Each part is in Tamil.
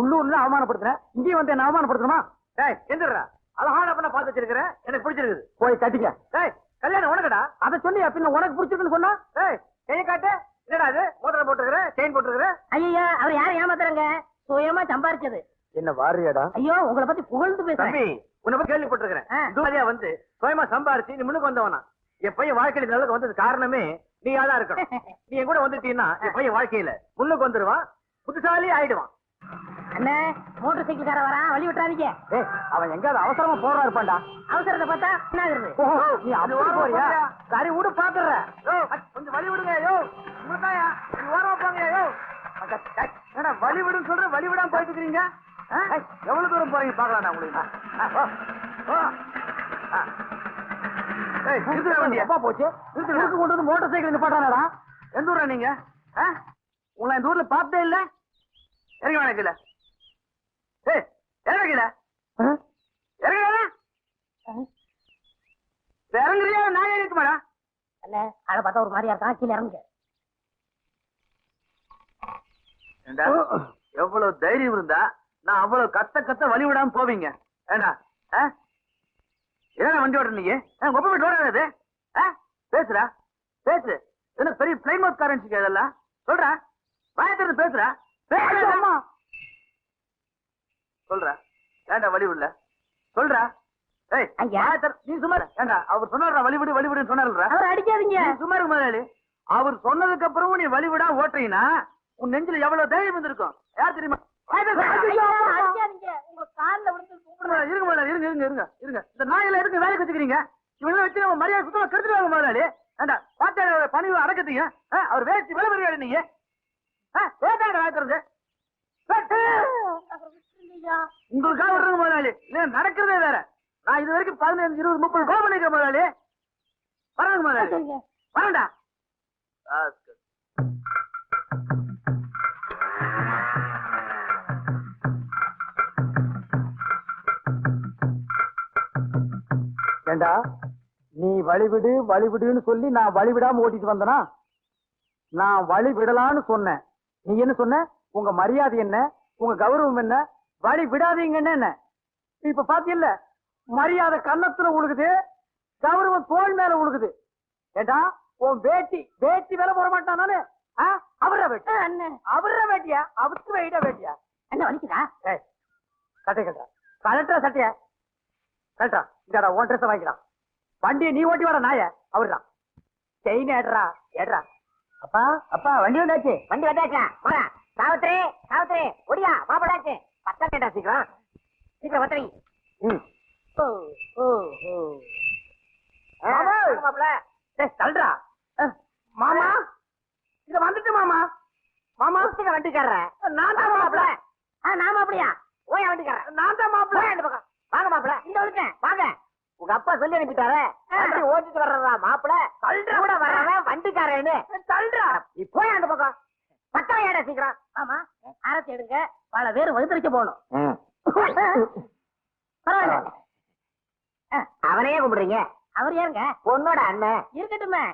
உள்ளூர்ல அவமானப்படுத்துறேன், இங்கேயும் வந்து என்ன அவமானப்படுத்தணுமா? டேய் எந்திரா, அழகான பண்ண பார்த்து வச்சிருக்கிறேன், எனக்கு பிடிச்சிருக்குது. போய் கட்டிக்க. டேய் கல்யாணம் உனக்குடா, அதை சொன்னியா? பின்ன உனக்கு பிடிச்சிருக்குன்னு சொன்னா? டேய் கையை காட்டு. என்னடா அது? மோதிரம் போட்டுருக்கிறேன், செயின் போட்டுருக்கிறேன். ஐயா அவர் யாரும் ஏமாத்துறாங்க, சுயமா சம்பாரிச்சது. என்ன வாரியாடா? ஐயோ உங்களை பத்தி புகழ்ந்து பேசுறேன். தம்பி உன்னை பத்தி கேள்விப்பட்டிருக்கிறேன். இதுவரையா வந்து சுயமா சம்பாரிச்சு நீ முன்னுக்கு வந்தவனா? என் பையன் வாழ்க்கையில இந்த அளவுக்கு வந்தது காரணமே நீ யாரா இருக்கணும். நீ என் கூட வந்துட்டீன்னா என் பையன் வாழ்க்கையில முன்னுக்கு வந்துருவான், புத்திசாலி ஆயிடுவான். அண்ணே மோட்டர் சைக்கிள் கார வரான், வழி விட்டுறாதீங்க. அவன் எங்காவது அவசரமா போறா இருப்பான்டா. அவசரத்தை பார்த்தா என்ன ஆகுறது? நீ அது போறியா? சரி விடு பாத்துற. கொஞ்சம் வழி விடுங்க. யோ உங்களுக்காயா நீ ஓரமா போங்க. யோ என்னடா வழி விடுன்னு சொல்ற, வழி விடாம போயிட்டு இருக்கீங்க. எவ்வளவு தூரம் போறீங்க பாக்கலாம் உங்களுக்கு. எப்பா போச்சு? கொண்டு வந்து மோட்டார் சைக்கிள் நிப்பாட்டானடா. எந்த ஊரா நீங்க? உங்களை இந்த ஊர்ல பார்த்தே இல்ல. இறங்கி வேணா கீழே. இறங்க கீழே. இறங்குறியா? நான் ஏறிட்டு மாடா. அண்ணே அதை பார்த்தா ஒரு மாதிரியா இருக்கா, கீழே இறங்குங்க. எவ்வளவு தைரியம் இருந்தா நான் அவ்வளவு கத்த வழி விடாம போவீங்க. ஏண்டா என்ன வண்டி ஓடுற நீங்க? ஒப்ப போயிட்டு ஓடாது. பேசுறா பேசு. என்ன பெரிய பிளைன் மவுத் காரன்சி இதெல்லாம் சொல்ற? வாயத்திலிருந்து பேசுறா. சொல்ற ஏண்டா வழி விடல? சொல்றா. நீ சும்மா ஏண்டா அவர் சொன்னாரா வழி விடு வழி விடுன்னு சொன்னாருல்ல. அவர் அடிக்காதீங்க. சும்மா இருக்கு முதலாளி. அவர் சொன்னதுக்கு அப்புறமும் நீ வழி விடா ஓட்டுறீங்கன்னா உன் நெஞ்சில எவ்வளவு தைரியம் இருந்திருக்கும் யார் தெரியுமா? அடிக்காதீங்க, உங்க கால்ல விழுந்து கும்பிடுறேன். இருங்க முதலாளி, இருங்க இருங்க இருங்க இருங்க. இந்த நாயில எதுக்கு வேலைக்கு வச்சுக்கிறீங்க? இவங்க வச்சு நம்ம மரியாதை சுத்தமா கெடுத்துருவாங்க முதலாளி. ஏண்டா பாத்தியாட பணிவு அடக்கத்தீங்க. அவர் வேச்சு விலை பெரிய நீங்க உங்களுக்காக விடுறங்க முதலாளி. இல்ல நடக்கிறதே வேற. நான் இது வரைக்கும் 15, 20, 30 கோபம் பண்ணிக்கிறேன் முதலாளி. வரங்க முதலாளி, வரண்டா. ஏண்டா நீ வழிவிடு வழிவிடுன்னு சொல்லி நான் வழிவிடாம ஓட்டிட்டு வந்தனா? நான் வழி விடலான்னு சொன்னேன். நீ என்ன சொன்ன? உங்க மரியாதை என்ன, உங்க கௌரவம் என்ன, வழி விடாதீங்கன்னு என்ன? இப்ப பாத்தியல்ல, மரியாதை கன்னத்துல உழுகுது, கௌரவம் தோல் மேல உழுகுது. ஏண்டா உன் வேட்டி மேல போட மாட்டான் நானு? அவர வேட்டி அவர வேட்டியா? அவருக்கு வெயிட்டா வேட்டியா? என்ன வலிக்குதா? சட்டை கட்டா கலெக்டரா சட்டையா கரெக்டா? இந்தாடா உன் ட்ரெஸ் வாங்கிக்கலாம். வண்டியை நீ ஓட்டி வர நாய அவருதான். செயின் ஏடுறா ஏடுறா. அப்பா அப்பா வண்டி வந்தாச்சு. வண்டி வந்தாச்சா? சாவித்திரி சாவித்திரி ஒடியா மாப்பிடாச்சு. பத்தா கேட்டா சீக்கிரம் சீக்கிரம் பத்திரி. தல்றா மாமா. இத வந்துட்டு மாமா. மாமா வண்டிக்கார நான் தான் மாப்பிள. நாம அப்படியா? ஓயா வண்டிக்கார நான் தான் மாப்பிள. வாங்க மாப்பிள, இந்த வலிக்க வாங்க. உங்க அப்பா சொல்லி அனுப்பிட்டாரு வண்டி ஓட்டிட்டு வர்றதா மாப்பிள. கூட வர்றவன் வண்டிக்காரன்னு தல்றா. நீ போய் அந்த பக்கம் பத்தா ஏடா சீக்கிரம். ஆமா ஆரத்தி எடுங்க, பல பேர் வகுத்தரிக்க போகணும். பரவாயில்ல, அவனையே கும்பிடுறீங்க? அவர் யாருங்க? பொண்ணோட அண்ணன். இருக்கட்டுமே.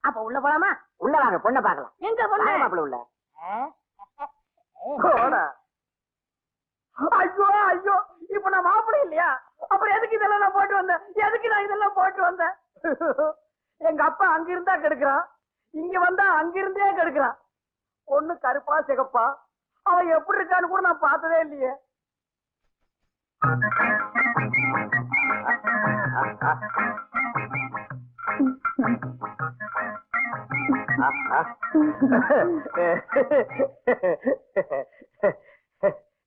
அப்ப உள்ள போலாமா? உள்ள வாங்க, பொண்ணை பாக்கலாம். எங்க பொண்ணு? மாப்பிள்ள உள்ள. ஐயோ ஐயோ, இப்ப நான் மாப்பிள்ளை இல்லையா? அப்புறம் எதுக்கு இதெல்லாம் நான் போட்டு வந்தேன்? எதுக்கு நான் இதெல்லாம் போட்டு வந்தேன்? எங்க அப்பா அங்க இருந்தா கெடுக்கிறான், இங்க வந்தா அங்க இருந்தே கெடுக்கிறான். பொண்ணு கருப்பா சிகப்பா, அவன் எப்படி இருக்கான்னு கூட நான் பார்த்ததே இல்லையே.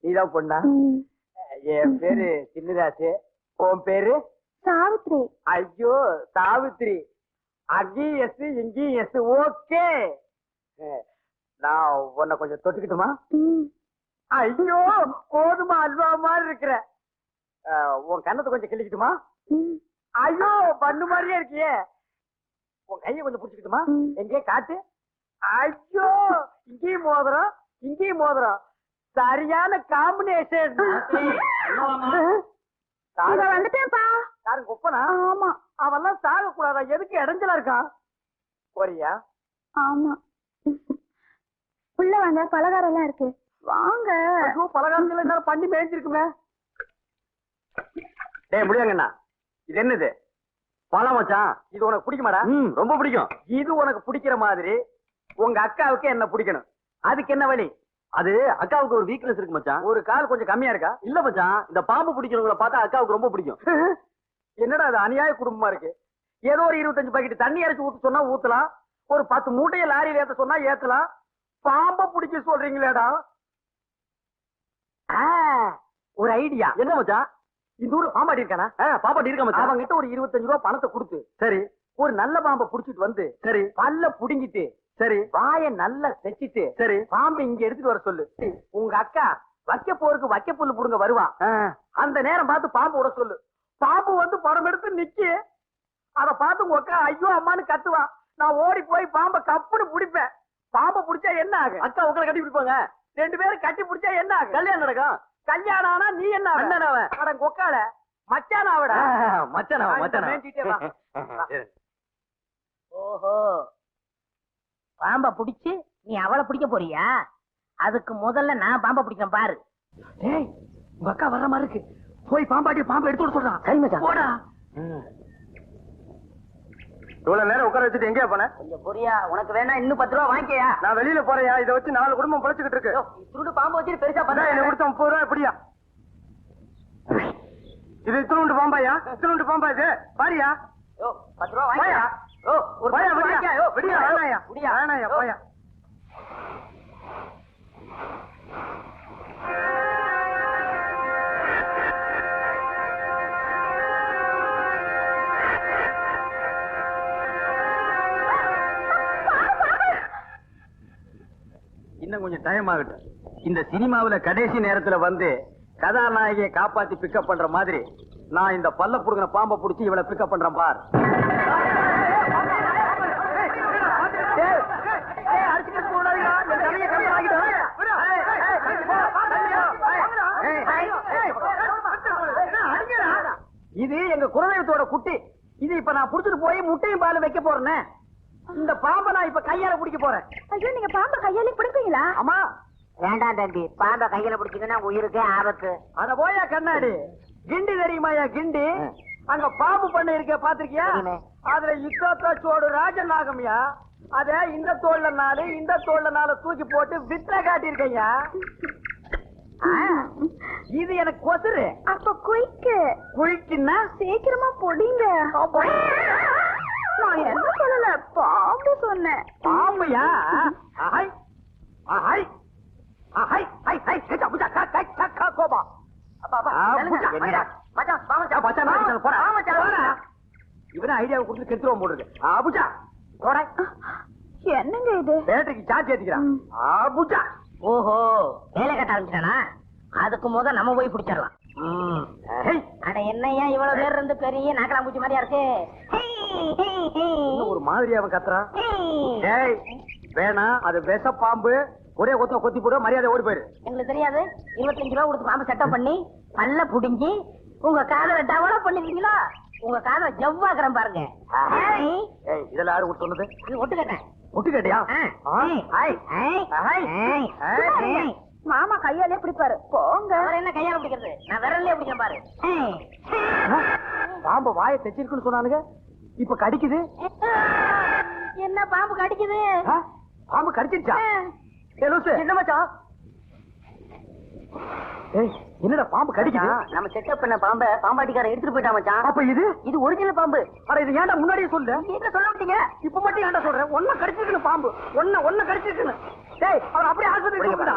நீதான் பொண்ணா? என் பேரு சின்னதாசு. உன் பேரு? சாவித்ரி. ஐயோ சாவித்ரி, அங்கேயும் எஸ் இங்கேயும் எஸ். ஓகே, நான் உன்னை கொஞ்சம் தொட்டுக்கிட்டுமா? ஐயோ போதுமா, அல்வா மாதிரி இருக்கிற. உன் கண்ணத்தை கொஞ்சம் கிள்ளிக்கிட்டுமா? ஐயோ பண்ணு மாதிரியே இருக்கியே. உன் கையை கொஞ்சம் புடிச்சுக்கிட்டுமா? எங்கே காட்டு. ஐயோ இங்கேயும் மோதிரம் இங்கேயும் மோதிரம், சரியான காம்பினேஷன். வந்துட்டேன்ப்பா. யாரும் கொப்பனா? ஆமா. அவெல்லாம் சாக கூடாதா? எதுக்கு இடைஞ்சலா இருக்கான்? போறியா? ஆமா. உள்ள வாங்க, பலகாரம் எல்லாம் இருக்கு. வாங்க. ஐயோ, பலகாரத்துல என்ன பண்ணி மேய்ஞ்சிருக்குமே. டேய் முடியாங்கண்ணா, இது என்னது? பழம் மச்சான். இது உனக்கு பிடிக்குமாடா? ரொம்ப பிடிக்கும். இது உனக்கு பிடிக்கிற மாதிரி உங்க அக்காவுக்கு என்ன பிடிக்கணும். அதுக்கு என்ன வழி? அது அக்காவுக்கு ஒரு வீக்னஸ் இருக்கு மச்சான். ஒரு கால் கொஞ்சம் கம்மியா இருக்கா? இல்ல மச்சான், இந்த பாம்பு பிடிக்கிறவங்கள பார்த்தா அக்காவுக்கு ரொம்ப பிடிக்கும். என்னடா அது அநியாய குடும்பமா இருக்கு. ஏதோ ஒரு 25 பாக்கெட் தண்ணி அரைச்சு ஊத்த சொன்னா ஊத்தலாம், ஒரு 10 மூட்டையை லாரியில ஏத்த சொன்னா ஏத்தலாம். பாம்பை பிடிக்க சொல்றீங்களேடா. ஒரு ஐடியா. என்ன மச்சான்? இந்த ஊரு பாம்பாடி இருக்கானா? பாம்பாடி இருக்க மச்சான். அவங்கிட்ட ஒரு 25 ரூபாய் பணத்தை கொடுத்து, சரி, ஒரு நல்ல பாம்பை புடிச்சிட்டு வந்து, சரி, பல்ல புடுங்கிட்டு, சரி, வாயை நல்லா செச்சிட்டு, சரி, பாம்பை இங்க எடுத்துட்டு வர சொல்லு. உங்க அக்கா வைக்க போருக்கு வைக்க புல்லு புடுங்க வருவான். அந்த நேரம் பார்த்து பாம்பு விட சொல்லு. பாம்பு வந்து படம் எடுத்து நிக்கி. அத பார்த்து உங்க அக்கா ஐயோ அம்மான்னு கத்துவான். நான் ஓடி போய் பாம்பை கப்புன்னு பிடிப்பேன். பாம்பை பிடிச்சா என்ன ஆகும்? அக்கா உங்களை கட்டி பிடிப்பாங்க. 2 பேரும் கட்டி பிடிச்சா என்ன ஆகும்? கல்யாணம் நடக்கும். கல்யாணம் ஆனா நீ என்ன அட கொக்கால மச்சான் ஆவடா. ஓஹோ, பாம்ப பிடிச்சு நீ அவளை பிடிக்க போறியா? அதுக்கு முதல்ல நான் பாம்ப பிடிக்கிறேன் பாரு. டேய், உங்க அக்கா வர்ற மாதிரி இருக்கு. போய் பாம்பாட்டி பாம்பை எடுத்து விட சொல்றான். சரி மச்சான். போடா. இவ்வளவு நேரம் உட்கார வச்சுட்டு எங்கேயா போன? கொஞ்சம் பொரியா, உனக்கு வேணா இன்னும் 10 ரூபா வாங்கிக்கயா? நான் வெளியில போறேயா. இதை வச்சு 4 குடும்பம் பொழைச்சுக்கிட்டு இருக்கு. துருடு பாம்பு வச்சு பெருசா என்ன கொடுத்த 30 ரூபாய் எப்படியா? இது இத்தினுண்டு பாம்பாயா? இத்தினுண்டு பாம்பா இது? பாரியா? 10 ரூபா வாங்கிக்கயா? ஒரு போயா, பத்து விடியா. வாங்கிக்கயா? விடியா, வேணாயா. வேணாயா, போயா. இன்னும் கொஞ்சம் டைம் ஆகட்டும். இந்த சினிமாவுல கடைசி நேரத்துல வந்து கதாநாயகியை காப்பாத்தி பிக்கப் பண்ற மாதிரி நான் இந்த பல்ல புடுங்கின பாம்பை புடிச்சு இவளை பிக்கப் பண்றேன் பார். இது எங்க குலதெய்வத்தோட குட்டி. இது இப்ப நான் புடிச்சிட்டு போய் முட்டையும் பாலும் வைக்க போறேன். இந்த பாம்பை நான் இப்ப கையால பிடிக்க போறேன். ஐயோ, நீங்க பாம்பை கையாலே பிடிப்பீங்களா? ஆமா. வேண்டாம் தம்பி, பாம்ப கையில பிடிச்சிங்கன்னா உயிருக்கே ஆபத்து. அத போயா கண்ணாடி. கிண்டி தெரியுமாயா? கிண்டி அங்க பாம்பு பண்ண இருக்க பாத்திருக்கியா? அதுல இக்கோத்தோடு ராஜநாகம்யா. அத இந்த தோல்ல 4 இந்த தோல்ல 4 தூக்கி போட்டு விற்ற காட்டியிருக்கையா. இது எனக்கு கொசுரு. அப்ப குயிக்கு. குயிக்குன்னா சீக்கிரமா பொடிங்க. நான் என்ன சொல்லல, பாம்பு சொன்னேன். பாம்பையா? ஆஹை ஆஹை ஆஹை ஹை ஹை ஹை அபுஜா கா கா கா கா கோபா. என்னடா? மச்சான், பாம்பு மச்சான். மச்சான் நான் போறா. மச்சான் இவனே ஐடியாவை கொடுத்து கெத்துறோம் போடுறது. அபுஜா போடா. என்னங்க இது? பேட்டரிக்கு சார்ஜ் ஏத்திக்கிறான். அபுஜா. ஓஹோ, வேலை கட்ட ஆரம்பிச்சானா? அதுக்கு முதல் நம்ம போய் பிடிச்சிடலாம். அட என்னையா இவ்வளவு பேர் இருந்து பெரிய நாக்கலாம் பூச்சி மாதிரியா இருக்கு. ஒரு மாதிரி அவன் கத்துறான். ஏய் வேணா, அது விஷ பாம்பு. ஒரே கொத்த கொத்தி போடு, மரியாதை ஓடி போயிரு. எங்களுக்கு தெரியாது. 25 ரூபா கொடுத்து பாம்பு செட்டப் பண்ணி பல்ல புடிங்கி உங்க காதல டெவலப் பண்ணிருக்கீங்களா? உங்க காதல ஜவ்வாக்குறேன் பாருங்க. இதெல்லாம் யாரு சொன்னது? இது ஒட்டு கேட்டேன். ஒட்டு கேட்டியா? மாமா கையாலே பிடிப்பாரு. போங்க. அவர் என்ன கையால பிடிக்கிறது? நான் விரல்லே பிடிக்கிறேன் பாரு. பாம்பு வாயை தைச்சிருக்குன்னு சொன்னானுங்க. இப்ப கடிக்குது. என்ன பாம்பு கடிக்குது? பாம்பு கடிச்சிருச்சா? என்ன மச்சான்? என்னடா பாம்பு கடிக்குது? நம்ம செட்டப் பண்ண பாம்பை பாம்பாட்டிக்காரன் எடுத்துட்டு போயிட்டா மச்சான். அப்ப இது இது ஒரிஜினல் பாம்பு. அட இது ஏன்டா முன்னாடியே சொல்லு? நீங்க சொல்ல மாட்டீங்க. இப்ப மட்டும் ஏன்டா சொல்றேன்? ஒன்ன கடிச்சிருக்கணும் பாம்பு. ஒன்ன கடிச்சிருக்கணும். டேய் அவர் அப்படியே ஆஸ்பத்திரிக்கு கூப்பிடா.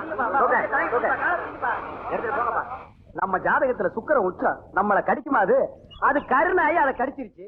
நம்ம ஜாதகத்துல சுக்கிரன் உச்சம். நம்மள கடிக்குமா? அது கருணாயி அதை கடிச்சிருச்சு.